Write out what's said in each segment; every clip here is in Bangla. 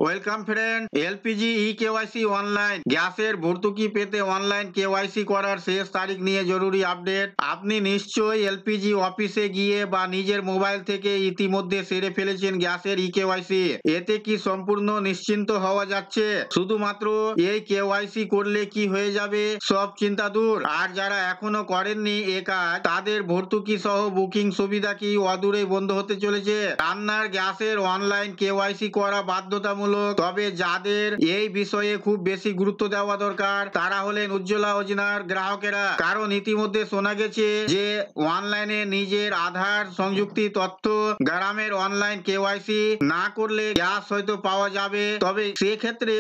Welcome friend, LPG KYC online গ্যাসের ভর্তুকি পেতে অনলাইন কেওয়াইসি করার শেষ তারিখ নিয়ে জরুরি আপডেট। আপনি নিশ্চয়ই এলপিজি অফিসে গিয়ে বা নিজের মোবাইল থেকে ইতিমধ্যে সেরে ফেলেছেন গ্যাসের কেওয়াইসি। এতে কি সম্পূর্ণ নিশ্চিন্ত হওয়া যাচ্ছে? শুধুমাত্র এই কেওয়াইসি করলে কি হয়ে যাবে সব চিন্তা দূর? আর যারা এখনো করেননি এ কাজ, তাদের ভর্তুকি সহ বুকিং সুবিধা কি অদূরেই বন্ধ হতে চলেছে? রান্নার গ্যাসের অনলাইন কেওয়াইসি করা বাধ্যতামূলক, তবে যাদের এই বিষয়ে খুব বেশি গুরুত্ব দেওয়া দরকার তারা হলেন উজ্জ্বলা যোজনার গ্রাহকেরা। কারণ ইতিমধ্যে শোনা গেছে যে অনলাইনে নিজের আধার সংযুক্তি তথ্য গ্রামের অনলাইন কেওয়াইসি না করলে গ্যাস হয়তো পাওয়া যাবে, তবে সেক্ষেত্রে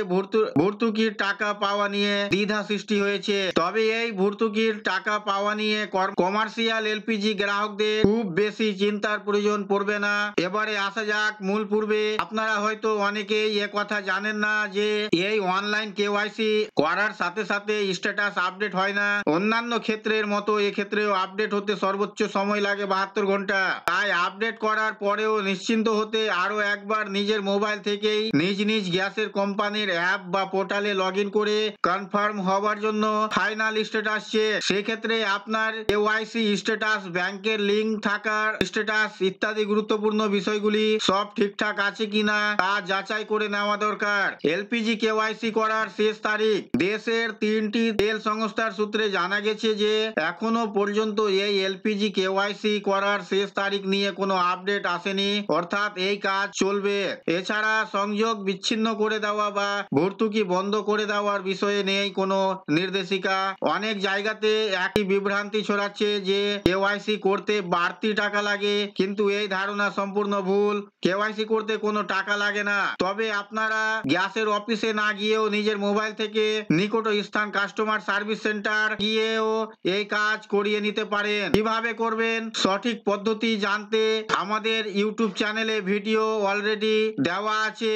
ভর্তুকির টাকা পাওয়া নিয়ে দ্বিধা সৃষ্টি হয়েছে। তবে এই ভর্তুকির টাকা পাওয়া নিয়ে কমার্শিয়াল এলপিজি গ্রাহকদের খুব বেশি চিন্তার প্রয়োজন পড়বে না। এবারে আসা যাক মূল পূর্বে। আপনারা হয়তো অনেকেই এ কথা জানেন না যে এই অনলাইন কেওয়াইসি করার সাথে সাথে স্ট্যাটাস আপডেট হয় না। অন্যান্য ক্ষেত্রের মতো এক্ষেত্রেও আপডেট হতে সর্বোচ্চ সময় লাগে 72 ঘন্টা। তাই আপডেট করার পরেও নিশ্চিন্ত হতে আরো একবার নিজের মোবাইল থেকেই নিজ নিজ গ্যাসের কোম্পানির অ্যাপ বা পোর্টালে লগ করে কনফার্ম হওয়ার জন্য ফাইনাল স্ট্যাটাস চেক। সেক্ষেত্রে আপনার কেওয়াইসি স্ট্যাটাস, ব্যাংকের লিংক থাকার স্ট্যাটাস ইত্যাদি গুরুত্বপূর্ণ বিষয়গুলি সব ঠিকঠাক আছে কিনা তা যাচাই করে নেওয়া দরকার। এলপিজি কেওয়াইসি করার শেষ তারিখ। দেশের 3টি তেল সংস্থার সূত্রে জানা গেছে যে এখনো পর্যন্ত এই এলপিজি কেওয়াইসি করার শেষ তারিখ নিয়ে কোনো আপডেট আসেনি, অর্থাৎ এই কাজ চলবে। এছাড়া সংযোগ বিচ্ছিন্ন করে দেওয়া বা ভর্তুকি বন্ধ করে দেওয়ার বিষয়ে নেই কোনো নির্দেশিকা। অনেক জায়গাতে একই বিভ্রান্তি ছড়াচ্ছে যে কেওয়াইসি করতে বাড়তি টাকা লাগে, কিন্তু এই ধারণা সম্পূর্ণ ভুল। কেওয়াইসি করতে কোনো টাকা লাগে না। তবে আপনারা গ্যাসের অফিসে না গিয়েও নিজের মোবাইল থেকে নিকট স্থান কাস্টমার সার্ভিস সেন্টার গিয়েও এই কাজ করিয়ে নিতে পারেন। কিভাবে করবেন সঠিক পদ্ধতি জানতে আমাদের ইউটিউব চ্যানেলে ভিডিও অলরেডি দেওয়া আছে,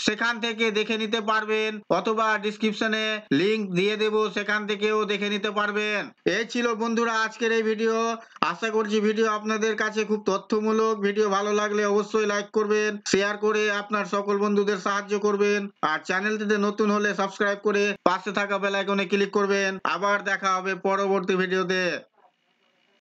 সেখান থেকে দেখে নিতে পারবেন, অথবা ডিসক্রিপশনে লিংক দিয়ে দেব, সেখান থেকেও দেখে নিতে পারবেন। এই ছিল বন্ধুরা আজকের এই ভিডিও। আশা করছি ভিডিও আপনাদের কাছে খুব তথ্যমূলক। ভিডিও ভালো লাগলে অবশ্যই লাইক করবেন, শেয়ার করে আপনার সকল বন্ধুদের সাহায্য করবেন, আর চ্যানেলটিতে নতুন হলে সাবস্ক্রাইব করে পাশে থাকা বেল আইকনে ক্লিক করবেন। আবার দেখা হবে পরবর্তী ভিডিওতে।